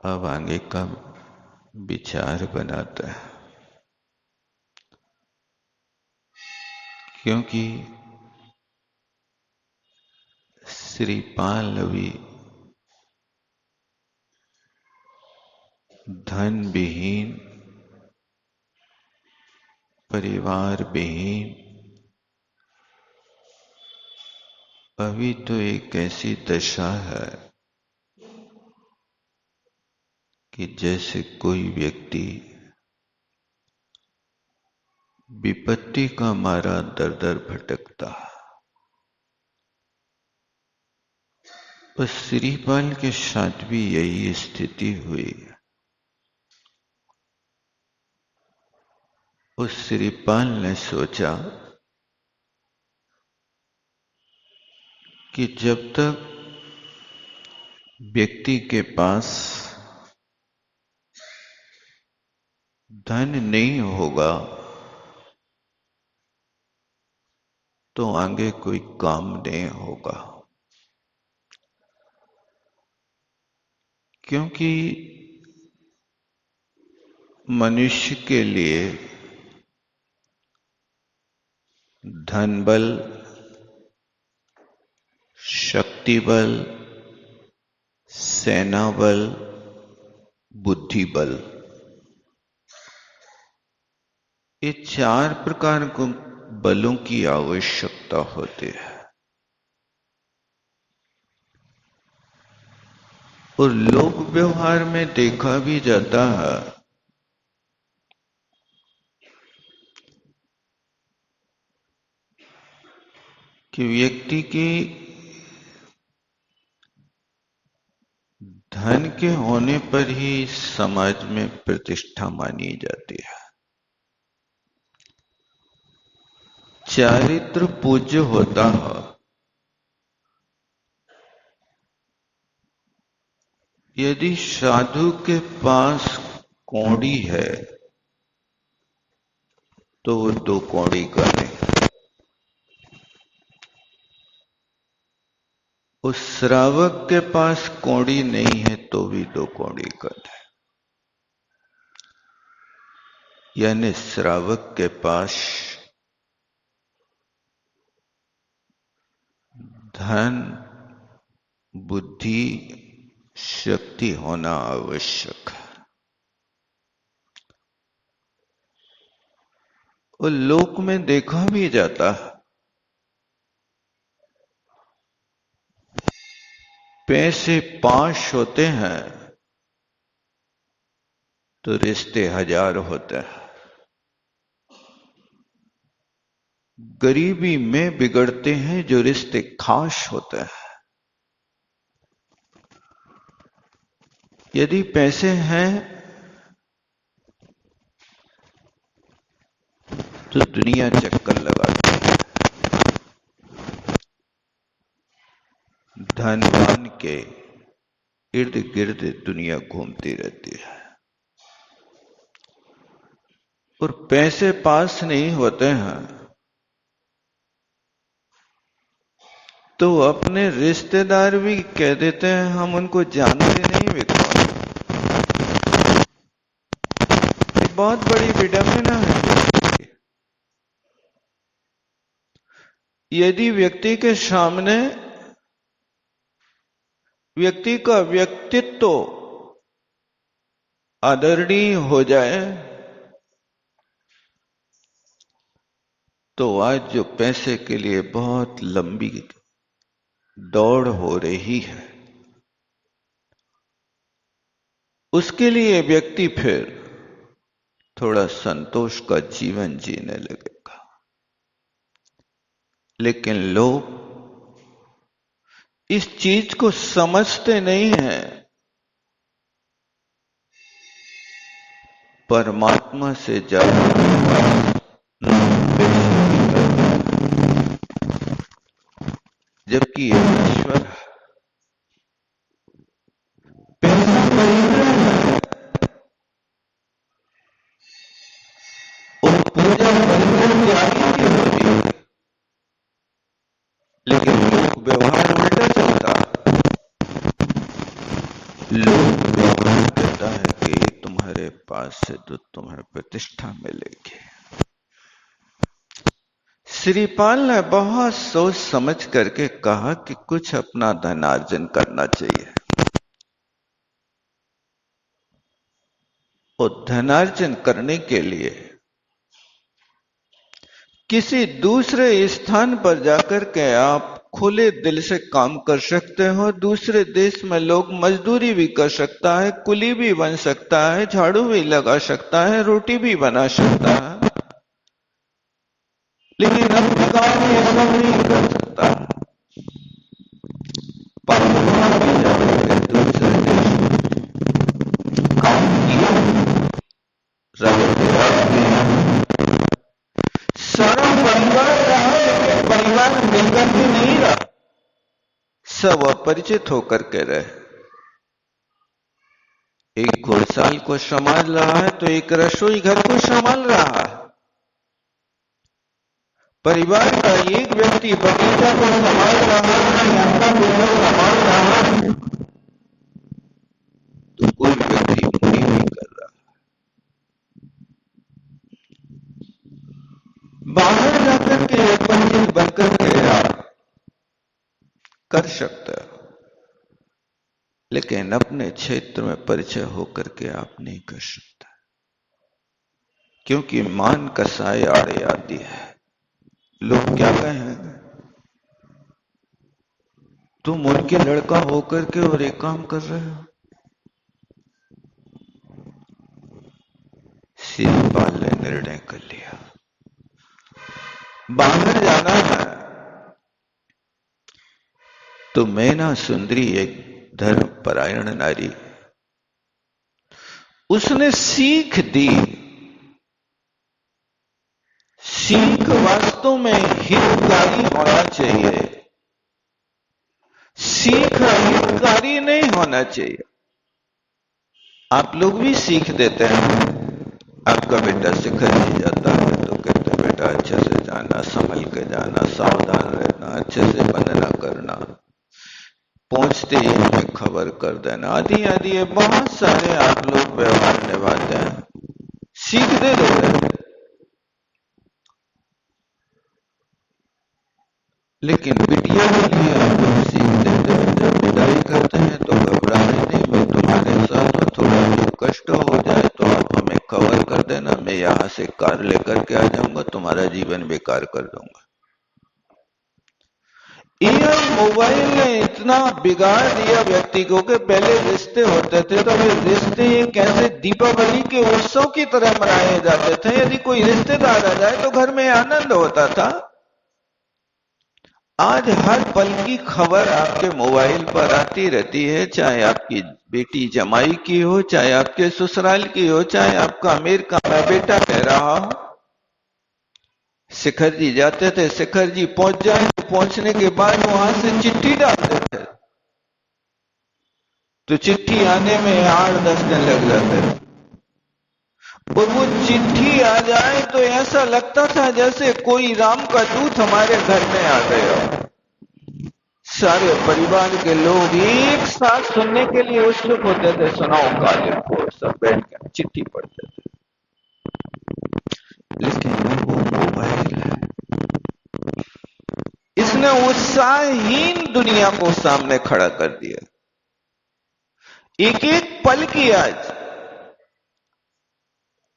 अब आगे का विचार बनाता है, क्योंकि श्रीपाल अभी धन विहीन, परिवार विहीन, अभी तो एक ऐसी दशा है कि जैसे कोई व्यक्ति विपत्ति का मारा दर दर भटकता। उस श्रीपाल के साथ भी यही स्थिति हुई। उस श्रीपाल ने सोचा कि जब तक व्यक्ति के पास धन नहीं होगा तो आगे कोई काम नहीं होगा, क्योंकि मनुष्य के लिए धन बल, शक्ति बल, सेना बल, बुद्धि बल, ये 4 प्रकार को बलों की आवश्यकता होती है। और लोक व्यवहार में देखा भी जाता है कि व्यक्ति की धन के होने पर ही समाज में प्रतिष्ठा मानी जाती है। चारित्र पूज्य होता है। यदि साधु के पास कौड़ी है तो वो 2 कौड़ी करे, उस श्रावक के पास कौड़ी नहीं है तो भी 2 कौड़ी करे। यानी श्रावक के पास धन, बुद्धि, शक्ति होना आवश्यक है। और लोक में देखा भी जाता है, पैसे पाश होते हैं तो रिश्ते 1000 होते हैं। गरीबी में बिगड़ते हैं जो रिश्ते खास होते हैं। यदि पैसे हैं तो दुनिया चक्कर लगाती है। धनवान के इर्द गिर्द दुनिया घूमती रहती है। और पैसे पास नहीं होते हैं तो अपने रिश्तेदार भी कह देते हैं हम उनको जानते नहीं विद्वान। बहुत बड़ी विडंबना है। यदि व्यक्ति के सामने व्यक्ति का व्यक्तित्व आदरणीय हो जाए तो आज जो पैसे के लिए बहुत लंबी दौड़ हो रही है उसके लिए व्यक्ति फिर थोड़ा संतोष का जीवन जीने लगेगा। लेकिन लोग इस चीज को समझते नहीं हैं। परमात्मा से ज्यादा जबकि ईश्वर और पूजा लेकिन लोग व्यवहार उल्टा चलता। लोग व्यवहार आज से तो तुम्हें प्रतिष्ठा मिलेगी। श्रीपाल ने बहुत सोच समझ करके कहा कि कुछ अपना धनार्जन करना चाहिए। और धनार्जन करने के लिए किसी दूसरे स्थान पर जाकर के आप खुले दिल से काम कर सकते हो। दूसरे देश में लोग मजदूरी भी कर सकता है, कुली भी बन सकता है, झाड़ू भी लगा सकता है, रोटी भी बना सकता है, लेकिन अपने गांव में ऐसा नहीं कर सकता। दूसरे देश में काम किया, सारा परिवार रहा, लेकिन परिवार मिलकर भी नहीं रहा, सब अपरिचित होकर के रहे। एक घोड़साल को संभाल रहा है तो एक रसोई घर को संभाल रहा है। परिवार का एक व्यक्ति बगीचा को संभाल रहा है, यात्रा को संभाल रहा है, तो कोई व्यक्ति मुनि नहीं कर रहा। बाहर जाकर के पंडित बनकर के आप कर सकते हो, लेकिन अपने क्षेत्र में परिचय होकर के आप नहीं कर सकता, क्योंकि मान कसाय आड़े आती है। लोग क्या कहेंगे, तुम उनके लड़का होकर के और एक काम कर रहे हो। श्रीपाल ने निर्णय कर लिया, बाहर जाना है तो मैना सुंदरी एक धर्म परायण नारी, उसने सीख दी। सीख वास्तव में हितकारी होना चाहिए, सीख हितकारी नहीं होना चाहिए। आप लोग भी सीख देते हैं। आपका बेटा शिखर जी जाता है तो कहते हैं बेटा अच्छे से जाना, संभल के जाना, सावधान रहना, अच्छे से वंदना करना, पहुंचते ही हमें खबर कर देना, आदि आदि ये बहुत सारे आप लोग व्यवहार निभाते हैं, सीख दे देते हैं। लेकिन बिटिया के लिए आप लोग सीख देते हैं, जब विदाई करते हैं तो घबराने नहीं, मैं तुम्हारे साथ हूं, थोड़ा जो कष्ट हो जाए तो आप हमें खबर कर देना, मैं यहां से कार लेकर के आ जाऊंगा, तुम्हारा जीवन बेकार कर दूंगा। ये मोबाइल ने इतना बिगाड़ दिया व्यक्ति को कि पहले रिश्ते होते थे तो वे रिश्ते कैसे दीपावली के उत्सव की तरह मनाए जाते थे। यदि कोई रिश्तेदार आ जाए तो घर में आनंद होता था। आज हर पल की खबर आपके मोबाइल पर आती रहती है, चाहे आपकी बेटी जमाई की हो, चाहे आपके ससुराल की हो, चाहे आपका अमेरिका में बेटा कह रहा हो। शिखर जी जाते थे, शिखर जी पहुंच जाए तो पहुंचने के बाद वहां से चिट्ठी डालते थे, तो चिट्ठी आने में 8-10 दिन लग जाते थे। और वो चिट्ठी आ जाए तो ऐसा लगता था जैसे कोई राम का दूत हमारे घर में आ गया। सारे परिवार के लोग एक साथ सुनने के लिए उत्सुक होते थे, सुनाओ काले को, सब बैठ कर चिट्ठी पढ़ते थे। लेकिन वो मोबाइल है, इसने उत्साहहीन दुनिया को सामने खड़ा कर दिया। एक एक पल की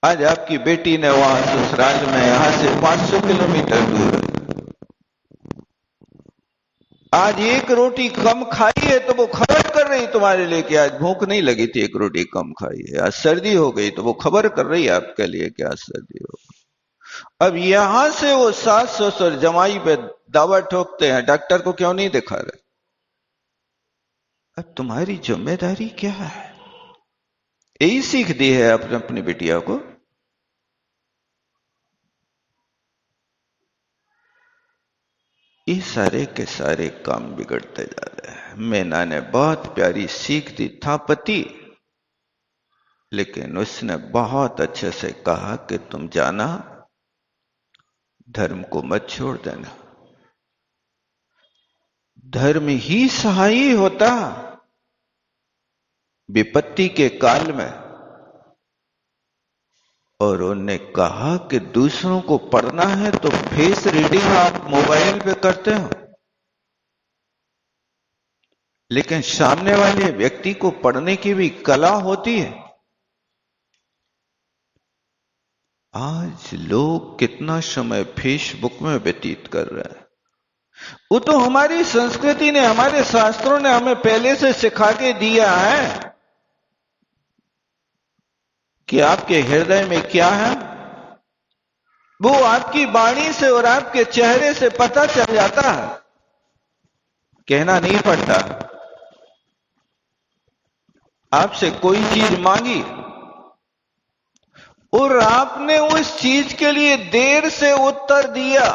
आज आपकी बेटी ने वहां ससुराल में यहां से 500 किलोमीटर दूर आज एक रोटी कम खाई है तो वो खबर कर रही तुम्हारे लिए कि आज भूख नहीं लगी थी, एक रोटी कम खाई है। आज सर्दी हो गई तो वो खबर कर रही है आपके लिए कि आज सर्दी हो गई। अब यहां से वो सास ससुर जमाई पे दावा ठोकते हैं, डॉक्टर को क्यों नहीं दिखा रहे। अब तुम्हारी जिम्मेदारी क्या है? यही सीख दी है आपने अपनी बिटिया को। ये सारे के सारे काम बिगड़ते जा रहे हैं। मैना ने बहुत प्यारी सीख दी था पति, लेकिन उसने बहुत अच्छे से कहा कि तुम जाना, धर्म को मत छोड़ देना। धर्म ही सहायी होता विपत्ति के काल में। और उनने कहा कि दूसरों को पढ़ना है तो फेस रीडिंग आप मोबाइल पे करते हो, लेकिन सामने वाले व्यक्ति को पढ़ने की भी कला होती है। आज लोग कितना समय फेसबुक में व्यतीत कर रहे हैं। वो तो हमारी संस्कृति ने, हमारे शास्त्रों ने हमें पहले से सिखा के दिया है कि आपके हृदय में क्या है, वो आपकी वाणी से और आपके चेहरे से पता चल जाता है, कहना नहीं पड़ता। आपसे कोई चीज मांगी और आपने उस चीज के लिए देर से उत्तर दिया,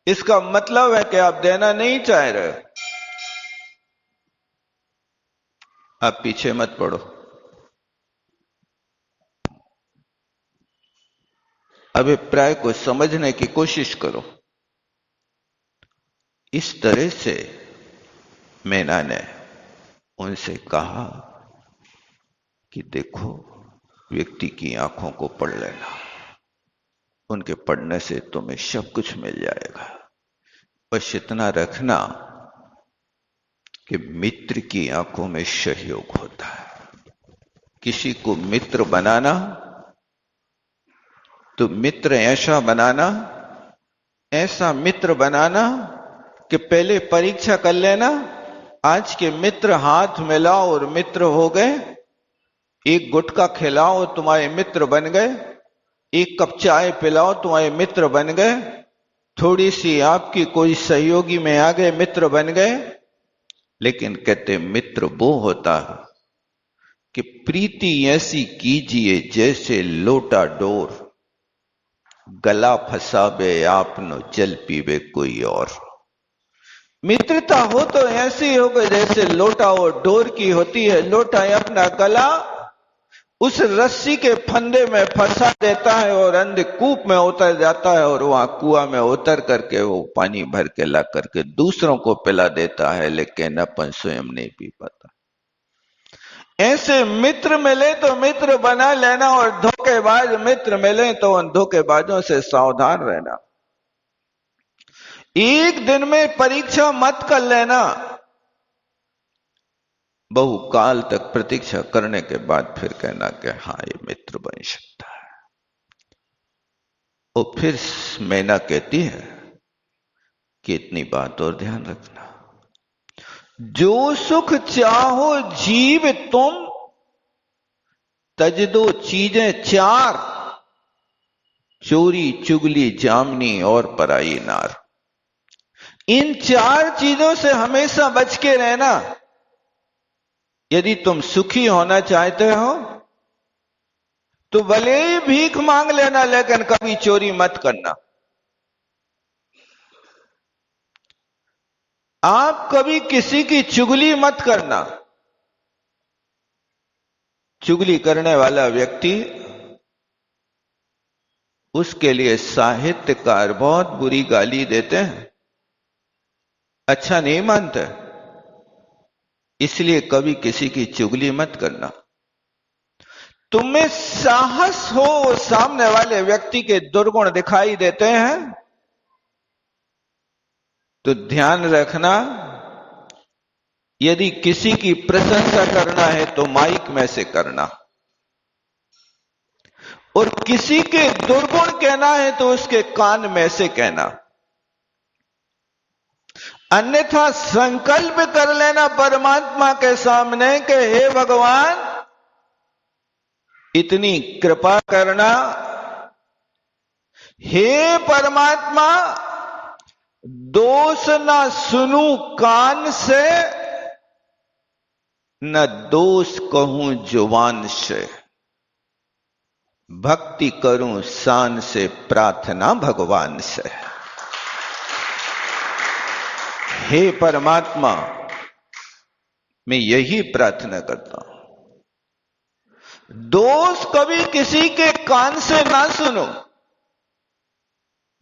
इसका मतलब है कि आप देना नहीं चाह रहे। आप पीछे मत पड़ो, अभिप्राय को समझने की कोशिश करो। इस तरह से मैना ने उनसे कहा कि देखो, व्यक्ति की आंखों को पढ़ लेना, उनके पढ़ने से तुम्हें सब कुछ मिल जाएगा। बस इतना रखना कि मित्र की आंखों में सहयोग होता है। किसी को मित्र बनाना तो मित्र ऐसा मित्र बनाना कि पहले परीक्षा कर लेना। आज के मित्र हाथ मिलाओ और मित्र हो गए, एक गुटखा खिलाओ तुम्हारे मित्र बन गए, एक कप चाय पिलाओ तुम्हारे मित्र बन गए, थोड़ी सी आपकी कोई सहयोगी में आ गए, मित्र बन गए। लेकिन कहते मित्र वो होता है कि प्रीति ऐसी कीजिए जैसे लोटा डोर, गला फसावे आपनो जल पीवे कोई और। मित्रता हो तो ऐसी हो गई जैसे लोटा और डोर की होती है। लोटा अपना गला उस रस्सी के फंदे में फंसा देता है और अंधकूप में उतर जाता है, और वहां कुआं में उतर करके वो पानी भर के ला करके दूसरों को पिला देता है, लेकिन अपन स्वयं नहीं पी पाता। ऐसे मित्र मिले तो मित्र बना लेना, और धोखेबाज मित्र मिले तो उन धोखेबाजों से सावधान रहना। एक दिन में परीक्षा मत कर लेना, बहुकाल तक प्रतीक्षा करने के बाद फिर कहना कि हाँ ये मित्र बन सकता है। और फिर मैना कहती है कि इतनी बात और ध्यान रखना, जो सुख चाहो जीव तुम, तज दो चीजें चार, चोरी चुगली जामनी और पराई नार। इन चार चीजों से हमेशा बच के रहना। यदि तुम सुखी होना चाहते हो तो भले ही भीख मांग लेना, लेकिन कभी चोरी मत करना। आप कभी किसी की चुगली मत करना। चुगली करने वाला व्यक्ति, उसके लिए साहित्यकार बहुत बुरी गाली देते हैं, अच्छा नहीं मानते। इसलिए कभी किसी की चुगली मत करना। तुम्हें साहस हो, सामने वाले व्यक्ति के दुर्गुण दिखाई देते हैं तो ध्यान रखना, यदि किसी की प्रशंसा करना है तो माइक में से करना, और किसी के दुर्गुण कहना है तो उसके कान में से कहना। अन्यथा संकल्प कर लेना परमात्मा के सामने कि हे भगवान, इतनी कृपा करना, हे परमात्मा, दोष ना सुनूं कान से, न दोष कहूं जुबान से, भक्ति करूं शान से, प्रार्थना भगवान से। हे परमात्मा, मैं यही प्रार्थना करता हूं, दोष कभी किसी के कान से ना सुनो।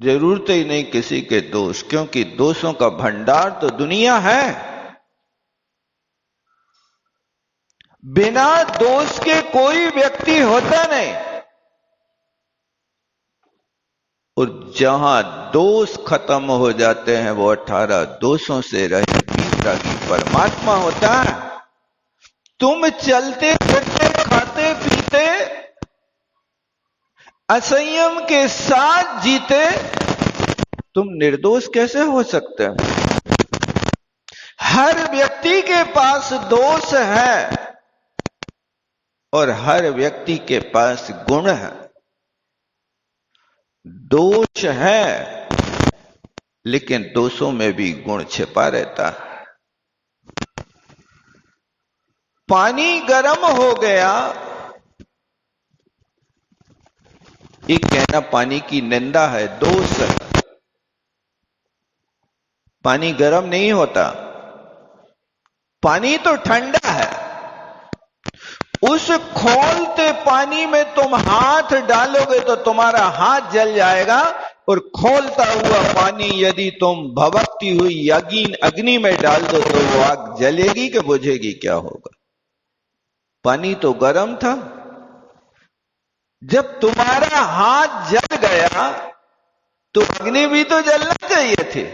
जरूरत ही नहीं किसी के दोष, क्योंकि दोषों का भंडार तो दुनिया है। बिना दोष के कोई व्यक्ति होता नहीं। और जहां दोष खत्म हो जाते हैं वो 18 दोषों से रहित वितरागी परमात्मा होता है। तुम चलते फिरते खाते पीते असंयम के साथ जीते, तुम निर्दोष कैसे हो सकते हो? हर व्यक्ति के पास दोष है और हर व्यक्ति के पास गुण है। दोष है लेकिन दोषों में भी गुण छिपा रहता है। पानी गर्म हो गया, ये कहना पानी की निंदा है, दोष है। पानी गर्म नहीं होता, पानी तो ठंडा है। उस खोलते पानी में तुम हाथ डालोगे तो तुम्हारा हाथ जल जाएगा, और खोलता हुआ पानी यदि तुम भभकती हुई अग्नि में डाल दो तो वो आग जलेगी कि बुझेगी? क्या होगा? पानी तो गर्म था। जब तुम्हारा हाथ जल गया तो अग्नि भी तो जलना चाहिए थी।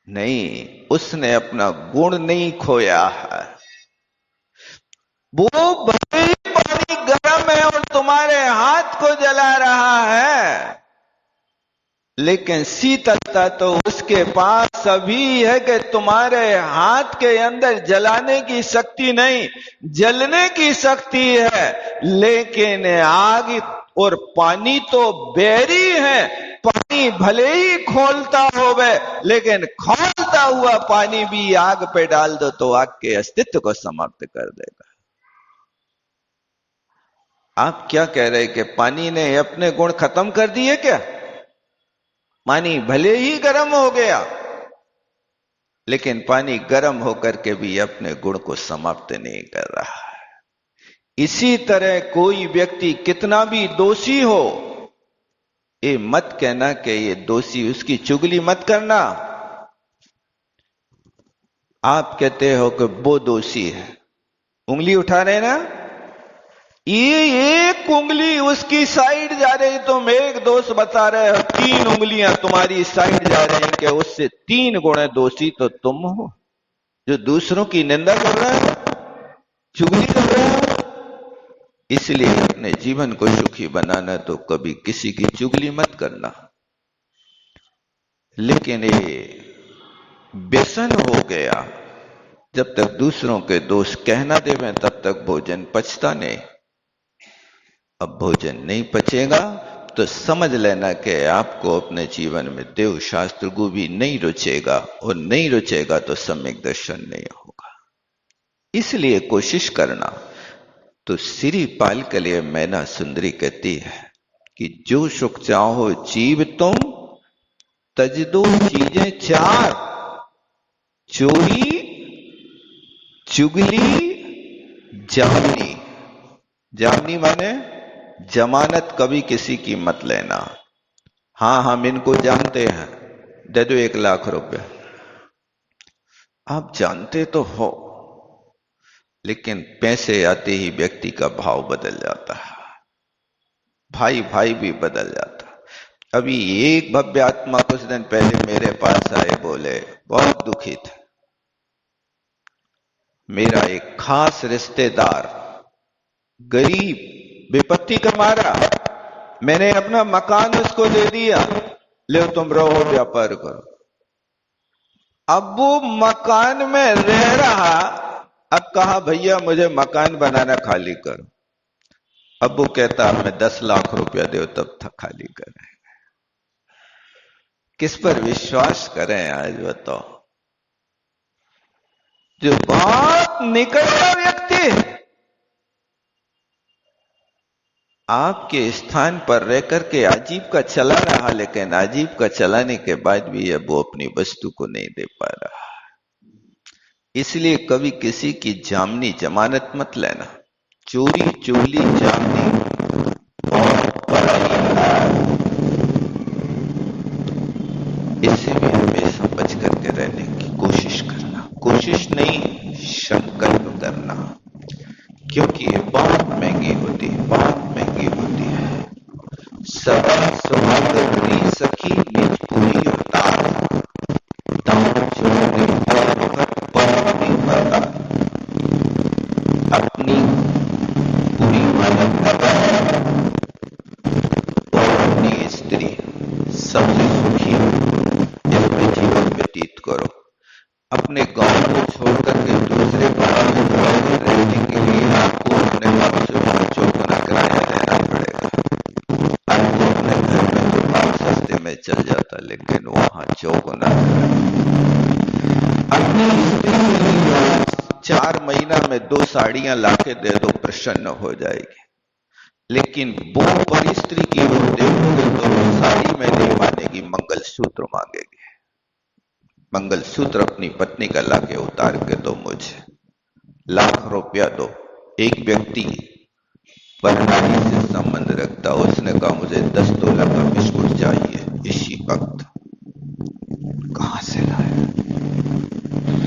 नहीं, उसने अपना गुण नहीं खोया है। वो भले ही पानी गर्म है और तुम्हारे हाथ को जला रहा है, लेकिन शीतलता तो उसके पास अभी है कि तुम्हारे हाथ के अंदर जलाने की शक्ति नहीं, जलने की शक्ति है। लेकिन आग और पानी तो बैरी है। पानी भले ही खोलता होवे, लेकिन खोलता हुआ पानी भी आग पे डाल दो तो आग के अस्तित्व को समाप्त कर देगा। आप क्या कह रहे कि पानी ने अपने गुण खत्म कर दिए क्या? पानी भले ही गर्म हो गया, लेकिन पानी गर्म होकर के भी अपने गुण को समाप्त नहीं कर रहा है। इसी तरह कोई व्यक्ति कितना भी दोषी हो, ये मत कहना कि ये दोषी, उसकी चुगली मत करना। आप कहते हो कि वो दोषी है, उंगली उठा रहे ना, ये एक उंगली उसकी साइड जा रही, तुम एक दोष बता रहे हो, 3 उंगलियां तुम्हारी साइड जा रही कि उससे 3 गुण दोषी तो तुम हो, जो दूसरों की निंदा कर रहे हो, चुगली कर रहे हो। इसलिए अपने जीवन को सुखी बनाना तो कभी किसी की चुगली मत करना। लेकिन ये व्यसन हो गया, जब तक दूसरों के दोष कहना देवें तब तक भोजन पचता नहीं। अब भोजन नहीं पचेगा तो समझ लेना कि आपको अपने जीवन में देव शास्त्र को भी नहीं रुचेगा, और नहीं रुचेगा तो सम्यक दर्शन नहीं होगा। इसलिए कोशिश करना। तो श्री पाल के लिए मैना सुंदरी कहती है कि जो सुख चाहो जीव तुम, तज दो चीजें 4, चोरी, चुगली, जामनी। जामनी माने जमानत कभी किसी की मत लेना। हां हम इनको जानते हैं, दे दो 1 लाख रुपए। आप जानते तो हो, लेकिन पैसे आते ही व्यक्ति का भाव बदल जाता है, भाई भाई भी बदल जाता है। अभी एक भव्य आत्मा कुछ दिन पहले मेरे पास आए, बोले बहुत दुखी थे। मेरा एक खास रिश्तेदार गरीब, विपत्ति का मारा, मैंने अपना मकान उसको दे दिया, ले तुम रहो व्यापार करो। अब वो मकान में रह रहा, अब कहा भैया मुझे मकान बनाना खाली करो। अब वो कहता मैं 10 लाख रुपया दे तब तक खाली करें। किस पर विश्वास करें आज बताओ? जो बहुत निकटता व्यक्ति है, आपके स्थान पर रहकर के अजीब का चला रहा, लेकिन अजीब का चलाने के बाद भी अब वो अपनी वस्तु को नहीं दे पा रहा। इसलिए कभी किसी की जामनी जमानत मत लेना। चोरी, चोली, जामनी और पराई, इससे भी हमेशा बच करके रहने की कोशिश करना। कोशिश नहीं, संकल्प करना, क्योंकि ये बहुत महंगी होती है, बहुत महंगी होती है। अपने गांव को छोड़कर के दूसरे गांव में रहने के लिए आपको अपने बाप से 5 गुना किराया देना पड़ेगा। आपको अपने घर में तो बाप सस्ते में चल जाता, लेकिन वहां 4 गुना। अपनी स्त्री 4 महीना में 2 साड़ियां लाके दे दो, प्रसन्न हो जाएगी। लेकिन वो पर स्त्री की वो देखोगे तो वो साड़ी में नहीं मानेगी, मंगलसूत्र मांगेगी। मंगलसूत्र अपनी पत्नी का लाके उतार के दो, मुझे लाख रुपया दो। एक व्यक्ति परनारी से संबंध रखता, उसने कहा मुझे 10 तोला का बिस्कुट चाहिए इसी वक्त। कहां से लाया?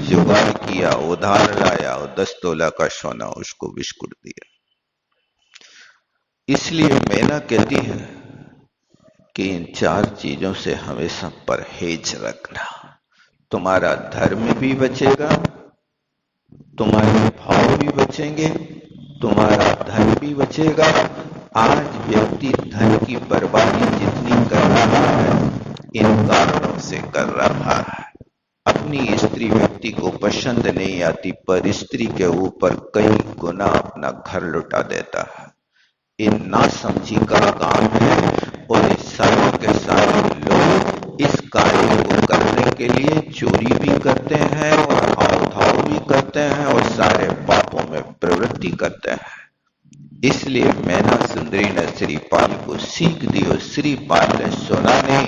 जुगाड़ किया, उधार लाया और 10 तोला का सोना उसको बिस्कुट दिया। इसलिए मैना कहती है कि इन 4 चीजों से हमेशा परहेज रखना। तुम्हारा धर्म भी बचेगा, तुम्हारे भाव भी बचेंगे, तुम्हारा धन भी बचेगा। आज व्यक्ति धन की बर्बादी जितनी कर रहा है, इन कारणों से कर रहा है। अपनी स्त्री व्यक्ति को पसंद नहीं आती, पर स्त्री के ऊपर कई गुना अपना घर लुटा देता है। इन नासमझी का काम है और इस सारे के सारे लोग इस कार्य को करने के लिए चोरी भी करते हैं और हाव-भाव भी करते हैं और सारे पापों में प्रवृत्ति करते हैं। इसलिए मैना सुंदरी ने श्रीपाल को सीख दी और श्रीपाल ने सुना नहीं,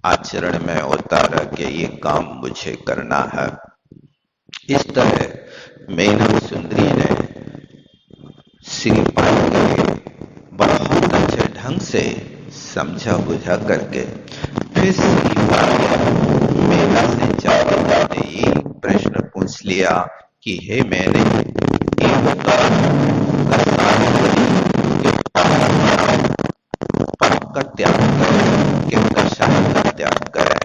आचरण में उतारा कि ये काम मुझे करना है। इस तरह मैना सुंदरी ने श्रीपाल के बहुत अच्छे ढंग से समझा बुझा करके फिर श्रीपाल ने मैना से जाते ये प्रश्न पूछ लिया कि हे मैंने ये बताओ, पाप का त्याग करें कि कषाय का त्याग करें?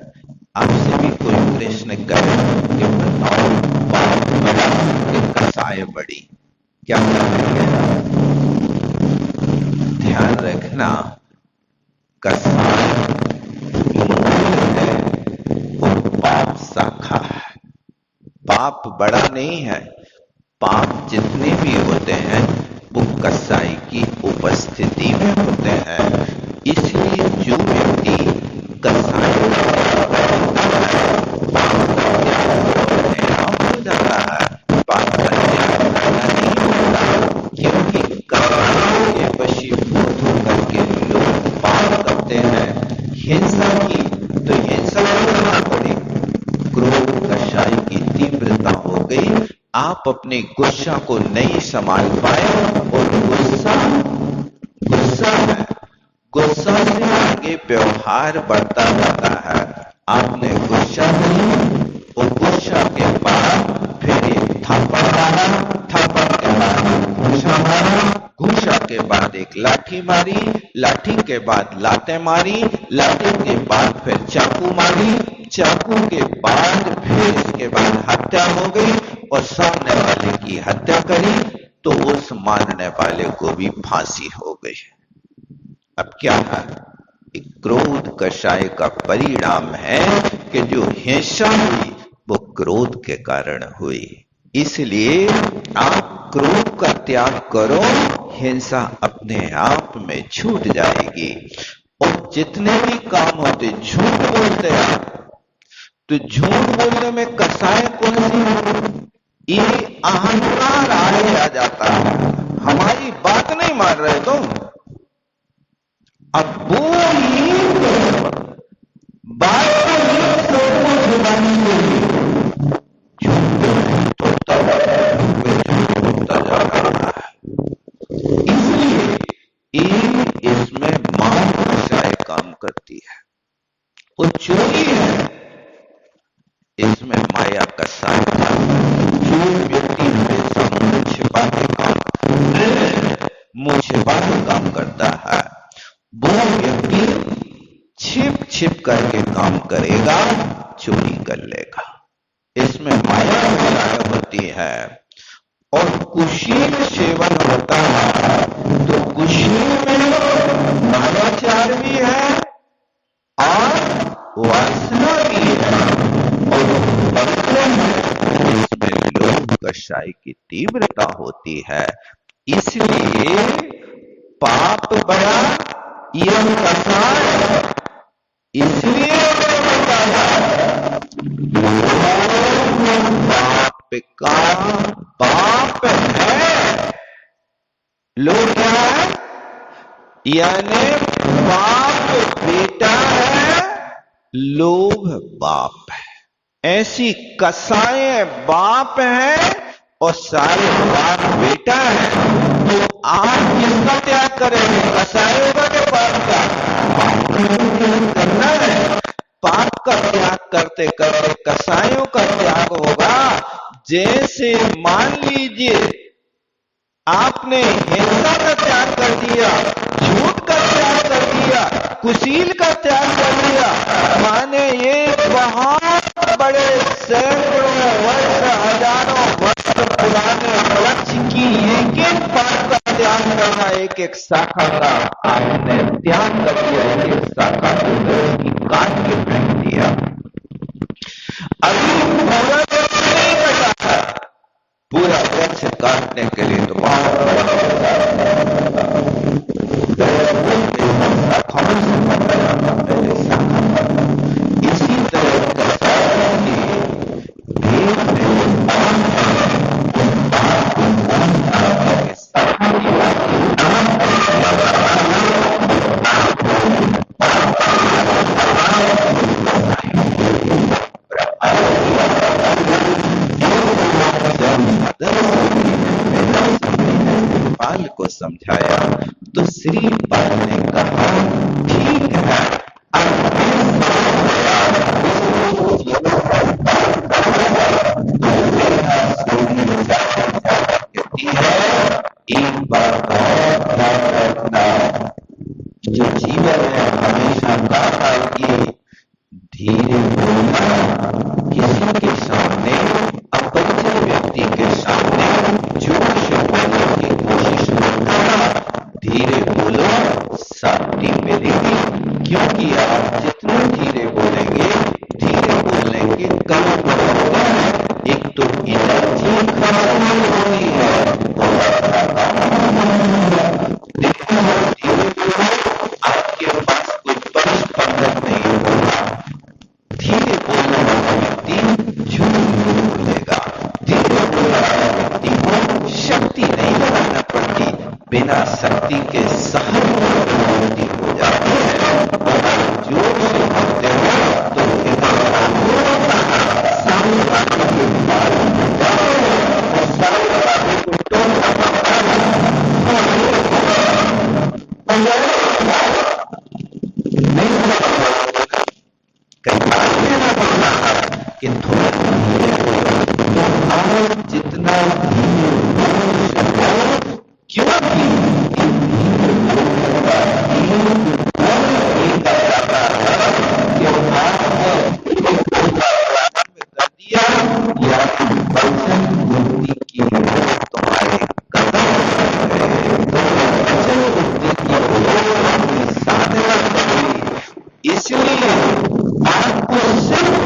आपसे भी कोई प्रश्न करे कि बताओ पाप बड़ा कि कषाय बड़ी, क्या करेंगे? ध्यान रखना, कषाय मूल है और पाप शाखा है। पाप बड़ा नहीं है, पाप जितने भी होते हैं वो कसाई की उपस्थिति में होते हैं। इसलिए जो व्यक्ति कसाई हो जाता है, पाप का त्याग करना नहीं होता, क्योंकि कर्म के वशीभूत होकर के लोग पाप करते हैं। हिंसा की तो हिंसा करना पड़ी, क्रोध कषाय की तीव्रता हो गई, आप अपने गुस्सा को नहीं संभाल पाए और गुस्सा से आगे व्यवहार बढ़ता जाता है। आपने गुस्सा नहीं और गुस्सा के बाद फिर एक थप्पड़ मारा, थप्पड़ के बाद घूसा मारा, घूसा के बाद एक लाठी मारी, लाठी के बाद लातें मारी, लाठी के बाद फिर चाकू मारी, चाकू के बाद फिर इसके बाद हत्या हो गई और सामने वाले की हत्या करी तो उस मारने वाले को भी फांसी हो गई। अब क्या है? क्रोध कषाय का परिणाम है कि जो हिंसा हुई वो क्रोध के कारण हुई। इसलिए आप क्रोध का त्याग करो, हिंसा अपने आप में छूट जाएगी। और जितने भी काम होते, झूठ बोलते हैं तो झूठ बोलने में कसाय कौन सी? ये अहंकार आगे आ जाता है। हमारी बात नहीं मान रहे तुम, अब वो बात इसलिए इसमें मान कसाय काम करती है और चोरी है, इसमें माया कसाय। जो व्यक्ति हमेशा मुंह छिपा के काम करता है, वो व्यक्ति छिप करके काम करेगा, चोरी कर लेगा। इसमें माया कसाय होती है और कुशील सेवन होता है, तो कुशील में मायाचार भी है और वासना भी है और कसाई की तीव्रता होती है। इसलिए पाप बड़ा यह कसाय, इसलिए बाप का बाप है। लोग क्या है, यानी बाप बेटा है, लोभ बाप है। ऐसी कसाय बाप है और सारे बाप बेटा है। तो आप किसका त्याग करेंगे, कसायों का के बाप का? करना है। पाप का त्याग करते करते कसायों का त्याग होगा। जैसे मान लीजिए आपने हिंसा का त्याग कर दिया, झूठ का त्याग कर दिया, कुशील का त्याग कर दिया, माने ये बहुत बड़े सैकड़ों वर्ष, हजारों वर्ष पुराने वृक्ष की एक एक पात का त्याग करना, एक एक शाखा का आपने त्याग कर दिया, एक एक शाखा को काट के फेंक दिया। अभी पूरा वृक्ष नहीं कटा है, पूरा वृक्ष काटने के लिए तो इसी तरह पाल को समझाया तो श्री पाल ने कहा ठीक है, एक बात और ध्यान रखना, जो जीवन है हमेशा कहा कि धीरे बोलना, किसी के सामने अपरिचित व्यक्ति के सामने जोर से बोलने की कोशिश मत करना। धीरे बोलो, शांति मिलेगी, क्योंकि आप जितना धीरे बोलेंगे, धीरे बोलने के कई कारण हैं। एक तो एनर्जी खत्म होती है, धीरे बोलो, आपके पास कोई परिस्पर्धक नहीं होगा। धीरे बोलने वाला व्यक्ति झूठ नहीं बोलेगा। धीरे बोलने वाले व्यक्ति को शक्ति नहीं लगाना पड़ती, बिना शक्ति के सहानुभूति हो जाती है। और जोर से बोलते हो तो सारी बातों के बारे में सारी बातों को कि थोड़ा जितना क्योंकि इसलिए आपको सिर्फ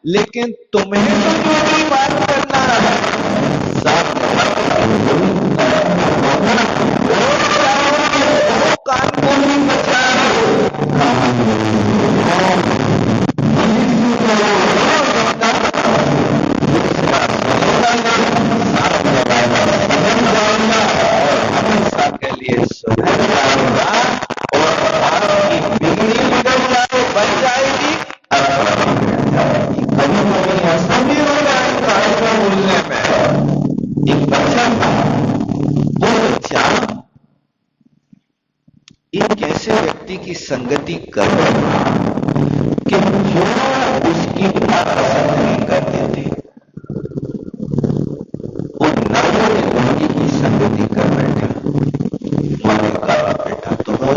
लेकिन तुम्हें तो जो भी बात करना है सब कानून भी बचा हमेशा के लिए सुधर जाएगा और आपकी बिगड़ी बिगड़ जाए बन जाएगी। बोलने में एक बच्चा था, वो बच्चा एक ऐसे व्यक्ति की संगति कर रहा था कि जो उसकी बात पसंद नहीं करते थे, वो नारी की संगति कर बैठा। मैंने कहा बेटा तुम हो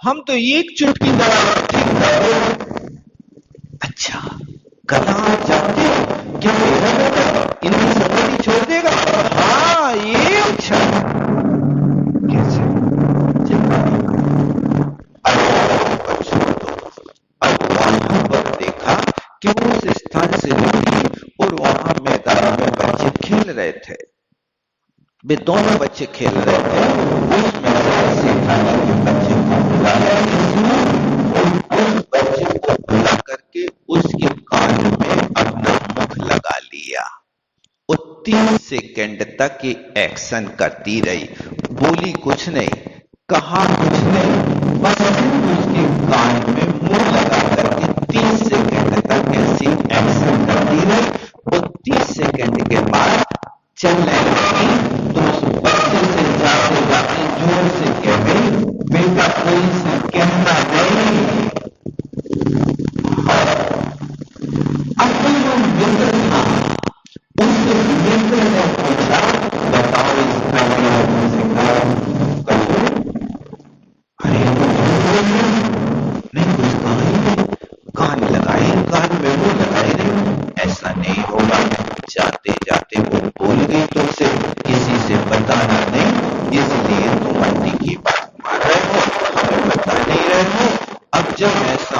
हम तो एक चुटकी दबा ठीक कर दो। अच्छा, कल आप जानते हो कि मेरा बेटा इनकी संगति छोड़ देगा? हाँ, ये अच्छा। कैसे? अब वहां पर देखा कि वो उस स्थान से निकली और वहां मैदान में बच्चे खेल रहे थे। वे दोनों बच्चे खेल रहे थे। उसमें से किसी खाने के बच्चे को बुलाया, उस बच्चे को बुला करके उसके कान में अपना मुख लगा लिया। वो 3 सेकंड तक ये एक्शन करती रही, बोली कुछ नहीं, कहा कुछ नहीं, बस उसके कान में मुंह लगा करके 30 सेकंड तक ऐसी एक्शन करती रही। वो 30 सेकंड के बाद चलने लगी तो उस बच्चे से जाते जाते जोर से कह गई, बेटा कोई से कहना नहीं। अब जो मित्र था उससे मित्र ने पूछा, बताओ इसका क्या सिखा? अरे नहीं, कुछ कहा ही नहीं, कान लगाए, कान में वो लगाए नहीं, ऐसा नहीं होगा। जाते जाते वो बोल गई तो उसे किसी से बताना नहीं, इसलिए तुम आंटी की बात मान रहे हो, हमें बता नहीं रहे हो। अब जब ऐसा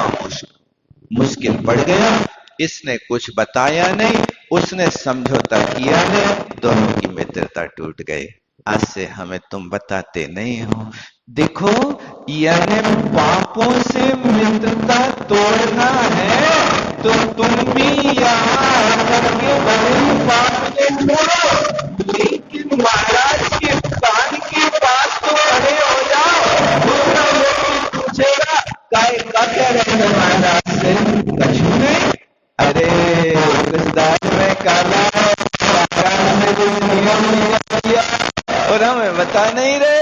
मुश्किल पड़ गया, इसने कुछ बताया नहीं, उसने समझौता किया नहीं, दोनों की मित्रता टूट गई। आज से हमें तुम बताते नहीं हो। देखो, यह पापों से मित्रता तोड़ना है तो तुम भी यहाँ करके बड़े पाप से छोड़ो, लेकिन महाराज के कान के पास तो खड़े हो जाओ। दूसरा व्यक्ति पूछेगा, का क्या रहना महाराज से? कछु नहीं। अरे कृष्णदास में काला है, में कुछ नियम नहीं किया और हमें बता नहीं रहे।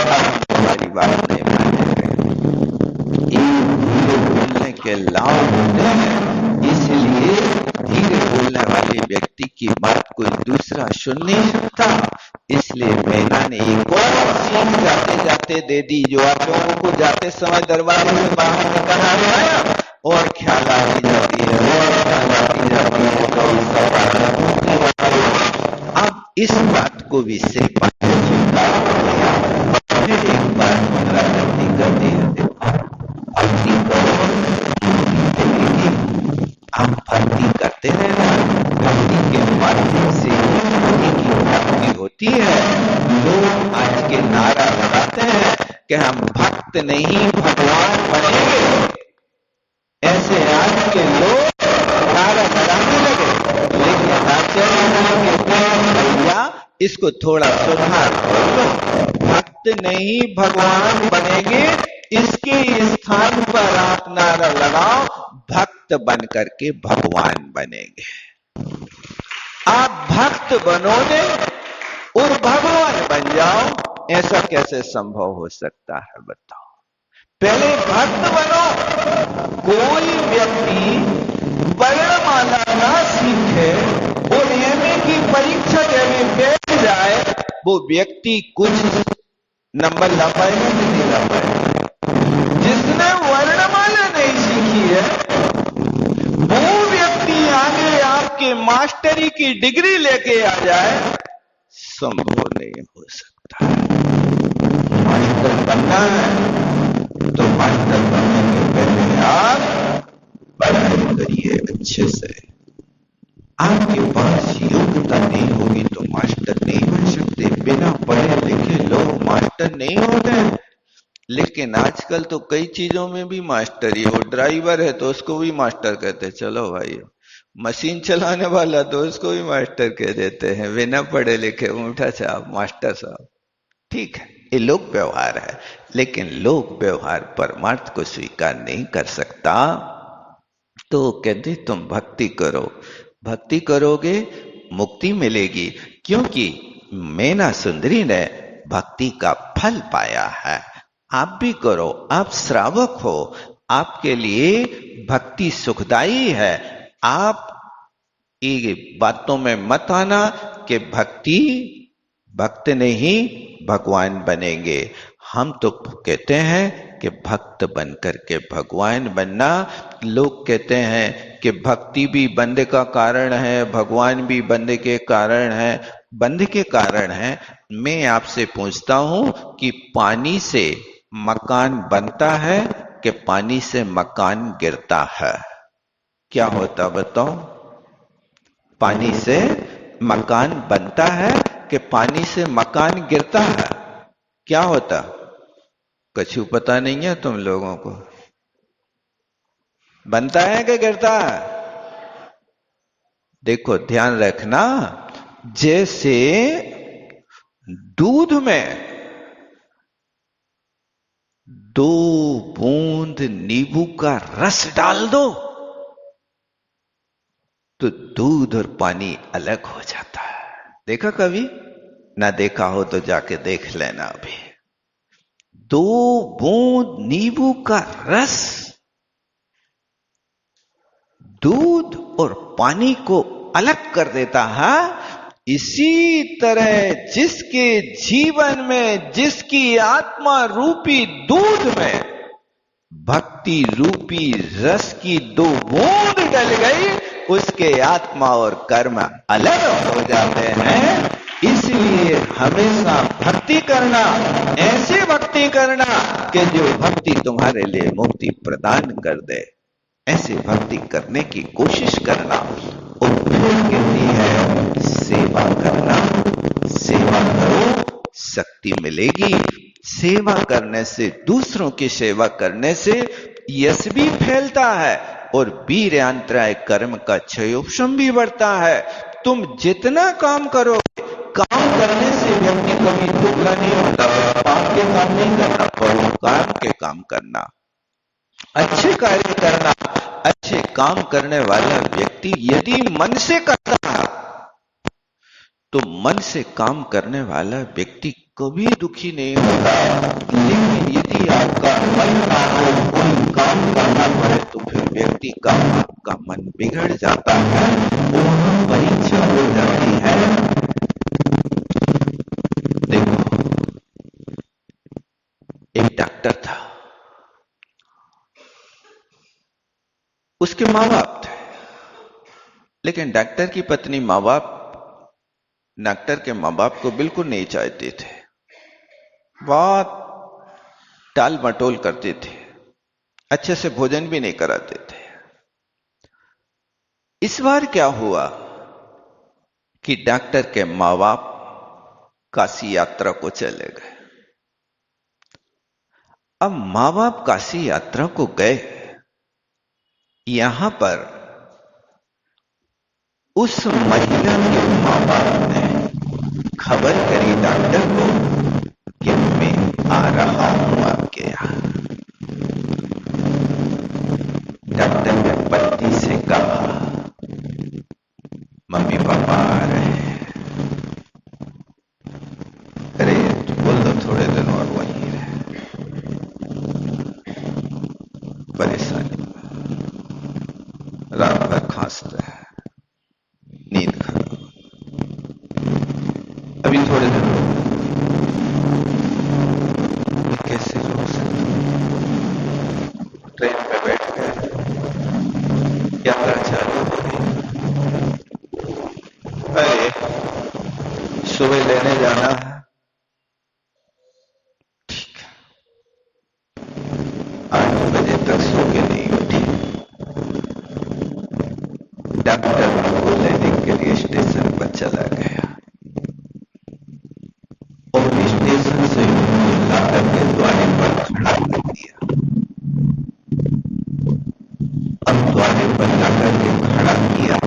अब तुम्हारी बात नहीं मानेंगे। धीरे बोलने के लाभ होते हैं, इसलिए धीरे बोलने वाले व्यक्ति की बात कोई दूसरा सुन नहीं सकता। इसलिए मैना ने एक और सीख जाते जाते दे दी, जो आप लोगों को जाते समय दरबार से बाहर निकलना आया और ख्याल आती जाती है, और ख्याल आती जाती है। अब इस बात को भी से फिर एक बार पुनरावृत्ति करते हैं। भक्ति करो, आप भक्ति करते रहना, भक्ति के माध्यम से भक्ति की प्राप्ति होती है। लोग आज के नारा लगाते हैं कि हम भक्त नहीं भगवान बनेंगे, ऐसे आज के लोग नारा लगाने लगे। लेकिन आचार्य कहते हैं, भैया इसको थोड़ा सुधार करो, भक्त नहीं भगवान बनेंगे, इसके स्थान पर आप नारा लगाओ, भक्त बन करके भगवान बनेंगे। आप भक्त बनोगे और भगवान बन जाओ, ऐसा कैसे संभव हो सकता है बताओ? पहले भक्त बनो। कोई व्यक्ति वर्णमाला ना सीखे और एमए की परीक्षा देने बैठ जाए, वो व्यक्ति कुछ नंबर ला पाएगा कि नहीं ला पाएगा? जिसने वर्णमाला नहीं सीखी है वो व्यक्ति आगे आपके मास्टरी की डिग्री लेके आ जाए, संभव नहीं हो सकता। मास्टर बनना है तो मास्टर बनने के पहले आप पढ़ाई करिए अच्छे से। आपके पास योग्यता नहीं होगी तो मास्टर नहीं बन सकते। बिना पढ़े लिखे लोग मास्टर नहीं होते। लेकिन आजकल तो कई चीजों में भी मास्टर ही हो। ड्राइवर है तो उसको भी मास्टर कहते हैं, चलो भाई। मशीन चलाने वाला तो उसको भी मास्टर कह देते हैं, बिना पढ़े लिखे ऊँटा साहब, मास्टर साहब। ठीक है, ये लोक व्यवहार है, लेकिन लोक व्यवहार परमार्थ को स्वीकार नहीं कर सकता। तो कहते तुम भक्ति करो, भक्ति करोगे मुक्ति मिलेगी, क्योंकि मैना सुंदरी ने भक्ति का फल पाया है। आप भी करो, आप श्रावक हो, आपके लिए भक्ति सुखदायी है। आप ये बातों में मत आना कि भक्त नहीं भगवान बनेंगे। हम तो कहते हैं कि भक्त बनकर के भगवान बनना। लोग कहते हैं कि भक्ति भी बंधे का कारण है, भगवान भी बंधे के कारण है। बंधे के कारण है। मैं आपसे पूछता हूं कि पानी से मकान बनता है कि पानी से मकान गिरता है? क्या होता बताओ? पानी से मकान बनता है कि पानी से मकान गिरता है? क्या होता? कछु पता नहीं है तुम लोगों को? बनता है कि गिरता है? देखो ध्यान रखना, जैसे दूध में 2 बूंद नींबू का रस डाल दो तो दूध और पानी अलग हो जाता है। देखा कभी? ना देखा हो तो जाके देख लेना अभी। 2 बूंद नींबू का रस दूध और पानी को अलग कर देता है। इसी तरह जिसके जीवन में, जिसकी आत्मा रूपी दूध में भक्ति रूपी रस की 2 बूंद डल गई, उसके आत्मा और कर्म अलग हो जाते हैं। इसलिए हमेशा भक्ति करना, ऐसी भक्ति करना कि जो भक्ति तुम्हारे लिए मुक्ति प्रदान कर दे, ऐसी भक्ति करने की कोशिश करना। और फिर कहती है सेवा करना। सेवा करो, शक्ति मिलेगी। सेवा करने से, दूसरों की सेवा करने से यश भी फैलता है और वीर्यांतराय कर्म का क्षयोपशम भी बढ़ता है। तुम जितना काम करो, काम करने से व्यक्ति कभी दुखा नहीं होता। पाप के काम नहीं करना, परोपकार के काम करना, अच्छे कार्य करना। अच्छे काम करने वाला व्यक्ति यदि मन से करता है तो मन से काम करने वाला व्यक्ति कभी दुखी नहीं होता। लेकिन यदि आपका मन ना हो, कोई काम करना पड़े, तो फिर व्यक्ति का आपका मन बिगड़ जाता है और परीक्षा हो जाती है। देखो, एक डॉक्टर था, उसके माँ बाप थे, लेकिन डॉक्टर की पत्नी डॉक्टर के माँ बाप को बिल्कुल नहीं चाहते थे। बहुत टाल मटोल करते थे, अच्छे से भोजन भी नहीं कराते थे। इस बार क्या हुआ कि डॉक्टर के माँ बाप काशी यात्रा को चले गए। अब माँ बाप काशी यात्रा को गए, यहां पर उस महिला के माँ बाप ने खबर करी डॉक्टर को कि मैं आ रहा हूं आपके यहां। डॉक्टर ने पत्नी से कहा, मम्मी पापा आ रहे हैं। अरे बोल दो थोड़े दिन और वहीं रहे, परेशानी, रात भर खांसता है, नींद खराब, अभी थोड़े दिन कैसे रोक सकते? ट्रेन में बैठ गए, यात्रा चालू हो गई। अरे सुबह लेने जाना है, ठीक है। 8 बजे तक सो के नहीं उठी। डॉक्टर को लेने के लिए स्टेशन पर चला गया और स्टेशन से लाकर के द्वारे पर खड़ा कर दिया। अब द्वारे पर लाकर के खड़ा किया,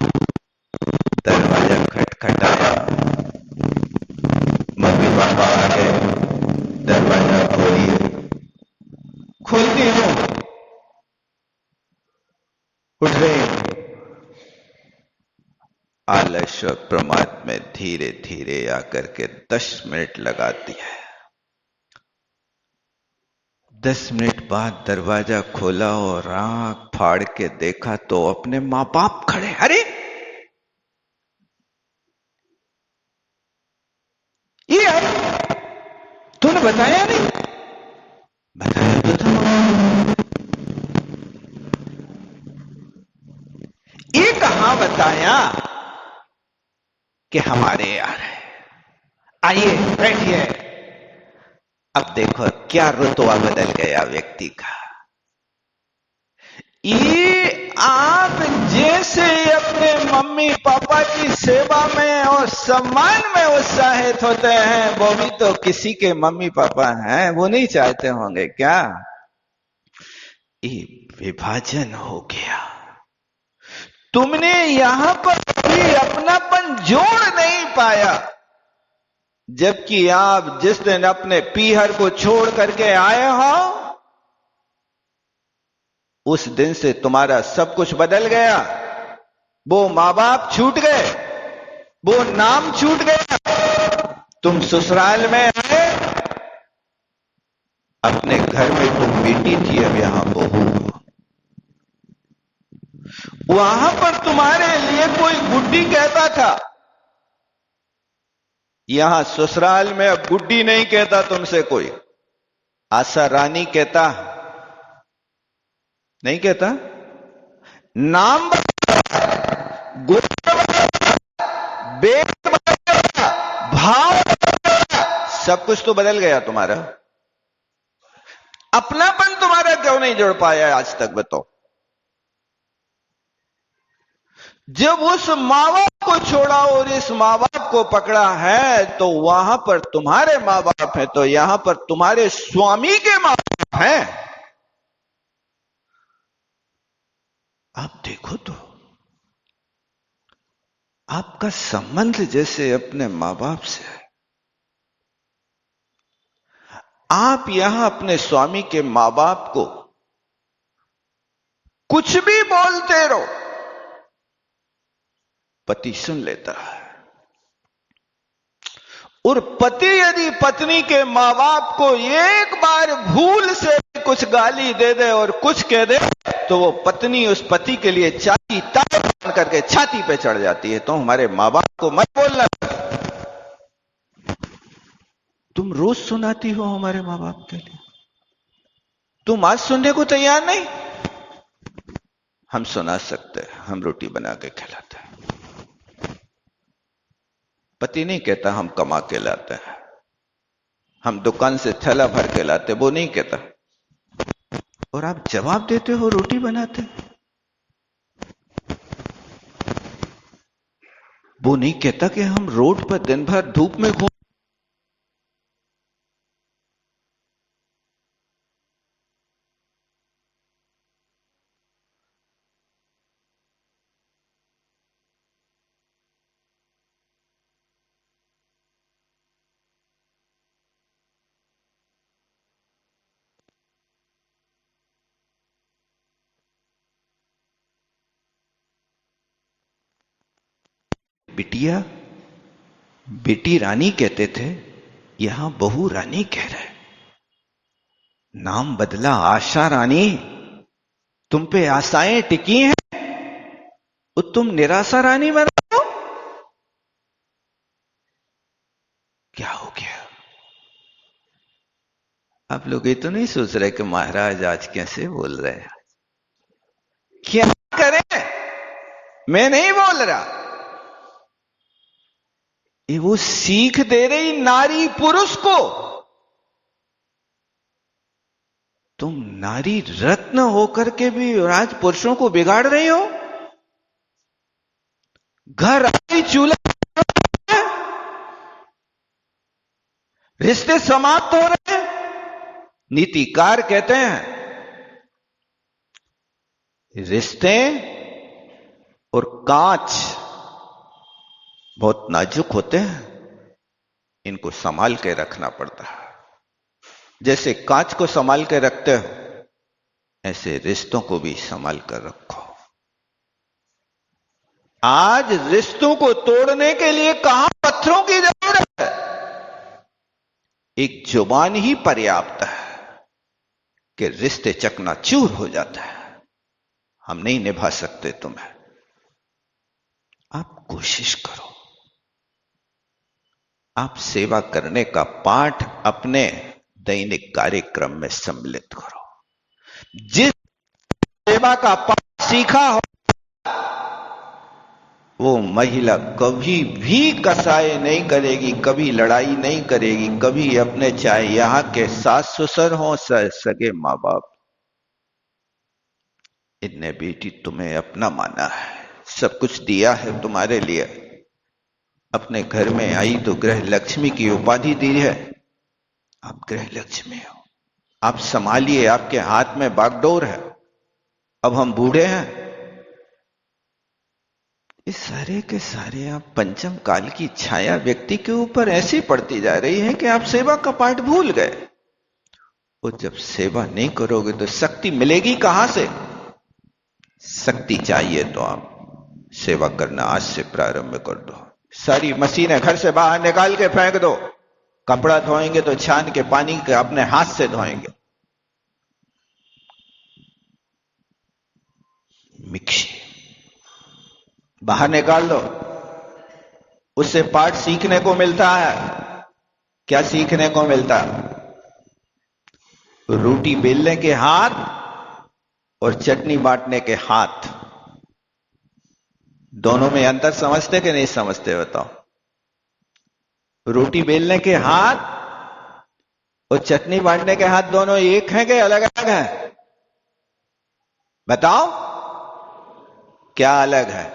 दरवाजा खटखटाया, मम्मी पापा आ गए, दरवाजा खोलिए। खोलती हूं, उठ रही। आलस्य और प्रमाद में धीरे धीरे आकर के 10 मिनट लगाती है। 10 मिनट बाद दरवाजा खोला और आंख फाड़ के देखा तो अपने माँ बाप खड़े। अरे ये आई, तूने बताया नहीं? बताया तो था क्या बताया कि हमारे यार है, आइए बैठिए। अब देखो क्या रुतबा बदल गया व्यक्ति का। ये आप जैसे अपने मम्मी पापा की सेवा में और सम्मान में उत्साहित होते हैं, वो भी तो किसी के मम्मी पापा हैं, वो नहीं चाहते होंगे क्या? ये विभाजन हो गया। तुमने यहां पर भी अपनापन जोड़ नहीं पाया, जबकि आप जिस दिन अपने पीहर को छोड़ करके आए हो, उस दिन से तुम्हारा सब कुछ बदल गया। वो माँ बाप छूट गए, वो नाम छूट गया। तुम ससुराल में आए, अपने घर में तुम बेटी थी, अब यहां बहू हो। वहां पर तुम्हारे लिए कोई गुड्डी कहता था, यहां ससुराल में अब गुड्डी नहीं कहता तुमसे कोई, आशा रानी कहता, नहीं कहता। नाम भाव सब कुछ तो बदल गया तुम्हारा। अपनापन तुम्हारा क्यों नहीं जोड़ पाया आज तक बताओ? जब उस माँ बाप को छोड़ा और इस माँ बाप को पकड़ा है, तो वहां पर तुम्हारे माँ बाप हैं, तो यहां पर तुम्हारे स्वामी के माँ बाप हैं। आप देखो तो आपका संबंध जैसे अपने मां बाप से है। आप यहां अपने स्वामी के मां बाप को कुछ भी बोलते रहो, पति सुन लेता है। और पति यदि पत्नी के मां बाप को एक बार भूल से कुछ गाली दे दे और कुछ कह दे, तो वो पत्नी उस पति के लिए छाती तान करके छाती पे चढ़ जाती है। तो हमारे मां बाप को मत बोलना। तुम रोज सुनाती हो हमारे मां बाप के लिए, तुम आज सुनने को तैयार नहीं? हम सुना सकते हैं, हम रोटी बना के खिलाते हैं। पति नहीं कहता हम कमा के लाते हैं, हम दुकान से थैला भर के लाते, वो नहीं कहता। और आप जवाब देते हो रोटी बनाते। वो नहीं कहता कि हम रोड पर दिन भर धूप में घूम। बिटिया बेटी रानी कहते थे, यहां बहू रानी कह रहे। नाम बदला, आशा रानी। तुम पे आशाएं टिकी हैं और तुम निराशा रानी बन रहे हो। क्या हो गया? आप लोग ये तो नहीं सोच रहे कि महाराज आज कैसे बोल रहे हैं? क्या करें? मैं नहीं बोल रहा। ये वो सीख दे रही नारी पुरुष को। तुम नारी रत्न होकर के भी आज पुरुषों को बिगाड़ रही हो। घर आई चूल्हा, रिश्ते समाप्त हो रहे हैं। नीतिकार कहते हैं रिश्ते और कांच बहुत नाजुक होते हैं, इनको संभाल के रखना पड़ता है। जैसे कांच को संभाल के रखते हो, ऐसे रिश्तों को भी संभाल कर रखो। आज रिश्तों को तोड़ने के लिए कहां पत्थरों की जरूरत है? एक जुबान ही पर्याप्त है कि रिश्ते चकनाचूर हो जाते हैं। हम नहीं निभा सकते तुम्हें। आप कोशिश करो, आप सेवा करने का पाठ अपने दैनिक कार्यक्रम में सम्मिलित करो। जिस सेवा का पाठ सीखा हो, वो महिला कभी भी कसाई नहीं करेगी, कभी लड़ाई नहीं करेगी, कभी अपने चाहे यहां के सास ससुर हो सगे मां बाप, इनने बेटी तुम्हें अपना माना है, सब कुछ दिया है तुम्हारे लिए, अपने घर में आई तो गृह लक्ष्मी की उपाधि दी है, आप गृह लक्ष्मी हो, आप संभालिए, आपके हाथ में बागडोर है, अब हम बूढ़े हैं। इस सारे के सारे आप पंचम काल की छाया व्यक्ति के ऊपर ऐसी पड़ती जा रही है कि आप सेवा का पाठ भूल गए। और जब सेवा नहीं करोगे तो शक्ति मिलेगी कहां से? शक्ति चाहिए तो आप सेवा करना आज से प्रारंभ कर दो। सारी मशीनें घर से बाहर निकाल के फेंक दो। कपड़ा धोएंगे तो छान के पानी के अपने हाथ से धोएंगे। मिक्सी बाहर निकाल दो, उससे पाठ सीखने को मिलता है। क्या सीखने को मिलता है? रोटी बेलने के हाथ और चटनी बांटने के हाथ, दोनों में अंतर समझते कि नहीं समझते बताओ? रोटी बेलने के हाथ और चटनी बांटने के हाथ दोनों एक हैं कि अलग अलग हैं? बताओ क्या अलग है?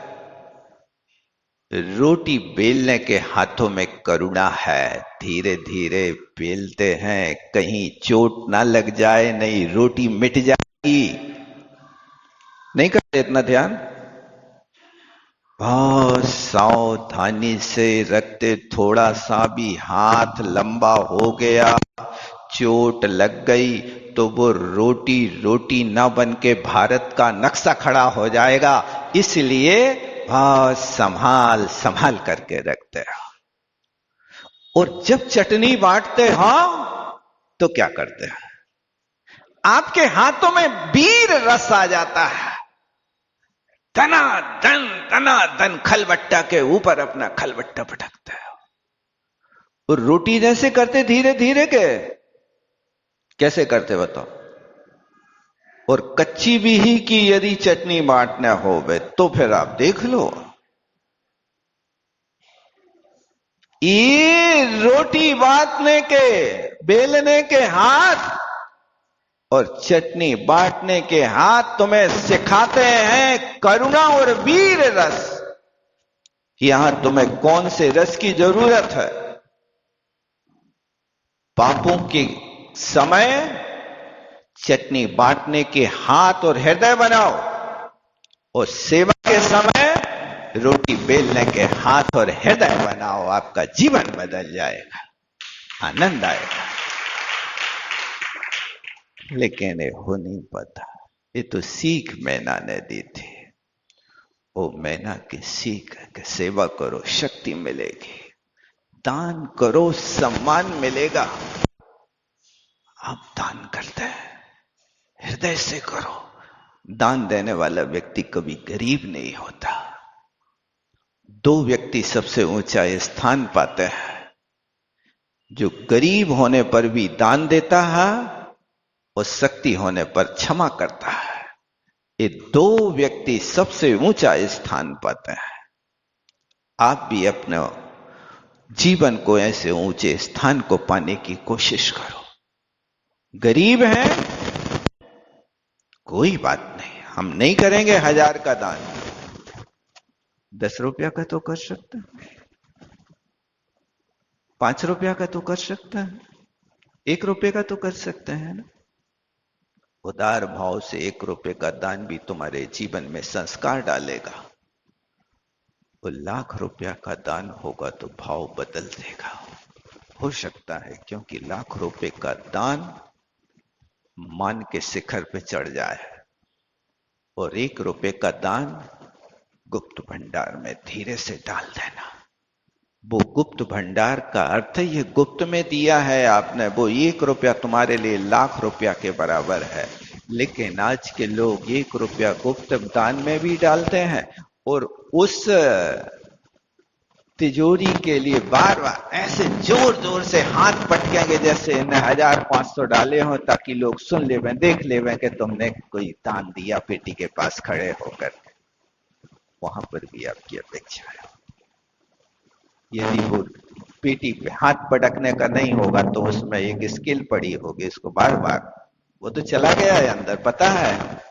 रोटी बेलने के हाथों में करुणा है, धीरे धीरे बेलते हैं, कहीं चोट ना लग जाए, नहीं रोटी मिट जाएगी। नहीं करते इतना ध्यान? बहुत सावधानी से रखते, थोड़ा सा भी हाथ लंबा हो गया, चोट लग गई तो वो रोटी रोटी ना बन के भारत का नक्शा खड़ा हो जाएगा। इसलिए बहुत संभाल संभाल करके रखते हो। और जब चटनी बांटते हो तो क्या करते हैं? आपके हाथों में वीर रस आ जाता है, तना धन खलबट्टा के ऊपर अपना खलबट्टा पटकते हो। और रोटी जैसे करते धीरे धीरे के, कैसे करते बताओ? और कच्ची भी ही की यदि चटनी बांटना हो तो फिर आप देख लो, ये रोटी बांटने के बेलने के हाथ और चटनी बांटने के हाथ तुम्हें सिखाते हैं करुणा और वीर रस। यहां तुम्हें कौन से रस की जरूरत है? पापों के समय चटनी बांटने के हाथ और हृदय बनाओ, और सेवा के समय रोटी बेलने के हाथ और हृदय बनाओ। आपका जीवन बदल जाएगा, आनंद आएगा। लेकिन ये हो नहीं पाता। ये तो सीख मैना ने दी थी। वो मैना की सीख है कि सेवा करो शक्ति मिलेगी, दान करो सम्मान मिलेगा। आप दान करते हैं, हृदय से करो। दान देने वाला व्यक्ति कभी गरीब नहीं होता। दो व्यक्ति सबसे ऊंचा स्थान पाते हैं, जो गरीब होने पर भी दान देता है और शक्ति होने पर क्षमा करता है। ये दो व्यक्ति सबसे ऊंचा स्थान पाते हैं। आप भी अपने जीवन को ऐसे ऊंचे स्थान को पाने की कोशिश करो। गरीब हैं, कोई बात नहीं, हम नहीं करेंगे 1000 का दान, 10 रुपया का तो कर सकते हैं, 5 रुपया का तो कर सकते हैं, 1 रुपये का तो कर सकते हैं ना। उदार भाव से 1 रुपये का दान भी तुम्हारे जीवन में संस्कार डालेगा। वो 1,00,000 रुपया का दान होगा तो भाव बदल देगा। हो सकता है क्योंकि 1,00,000 रुपये का दान मान के शिखर पे चढ़ जाए, और 1 रुपये का दान गुप्त भंडार में धीरे से डाल देना। वो गुप्त भंडार का अर्थ है, ये गुप्त में दिया है आपने, वो 1 रुपया तुम्हारे लिए 1,00,000 रुपया के बराबर है। लेकिन आज के लोग 1 रुपया गुप्त दान में भी डालते हैं, और उस तिजोरी के लिए बार बार ऐसे जोर जोर से हाथ पटकेंगे जैसे 1,500 डाले हो, ताकि लोग सुन लेवें, देख लेवें कि तुमने कोई दान दिया पेटी के पास खड़े होकर। वहां पर भी आपकी अपेक्षा है। यदि वो पेटी पे हाथ पटकने का नहीं होगा तो उसमें एक स्किल पड़ी होगी, इसको बार बार, वो तो चला गया है अंदर, पता है,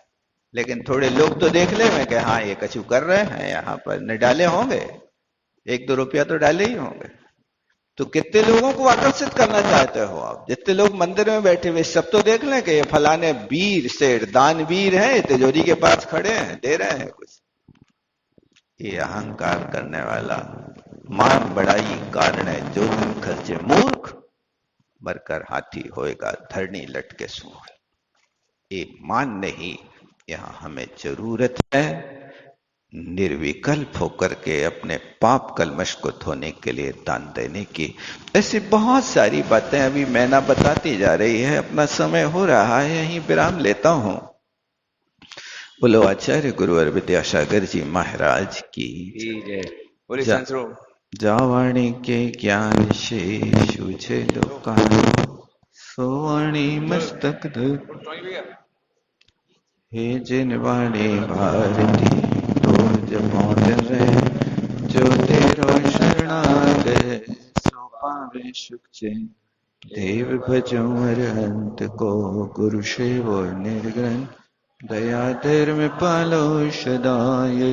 लेकिन थोड़े लोग तो देख ले में कि हाँ ये कछु कर रहे हैं, यहाँ पर न डाले होंगे, 1-2 रुपया तो डाले ही होंगे। तो कितने लोगों को आकर्षित करना चाहते हो आप? जितने लोग मंदिर में बैठे हुए सब तो देख लें कि ये फलाने वीर सेठ दानवीर हैं, तिजोरी के पास खड़े हैं, दे रहे हैं कुछ। ये अहंकार करने वाला मान बड़ाई कारण है, जो धन खर्चे मूर्ख, मरकर हाथी होएगा धरनी लटके सूर। ये मान नहीं, यहाँ हमें जरूरत है निर्विकल्प होकर के अपने पाप कलमश को धोने के लिए दान देने की। ऐसी बहुत सारी बातें अभी मैना बताती जा रही है, अपना समय हो रहा है, यहीं विराम लेता हूं। बोलो आचार्य गुरुवर विद्यासागर जी महाराज की जय। जावाणी के ज्ञान शेष लोकान सोवाणी मस्तक धर, हे जिन वाणी भारती तो जपो जरे, जो तेरो शरणागत सो पावे सुख चैन। देव भजो अरहंत को गुरु सेवो निर्ग्रंथ, दया धर्म पालो सदाय।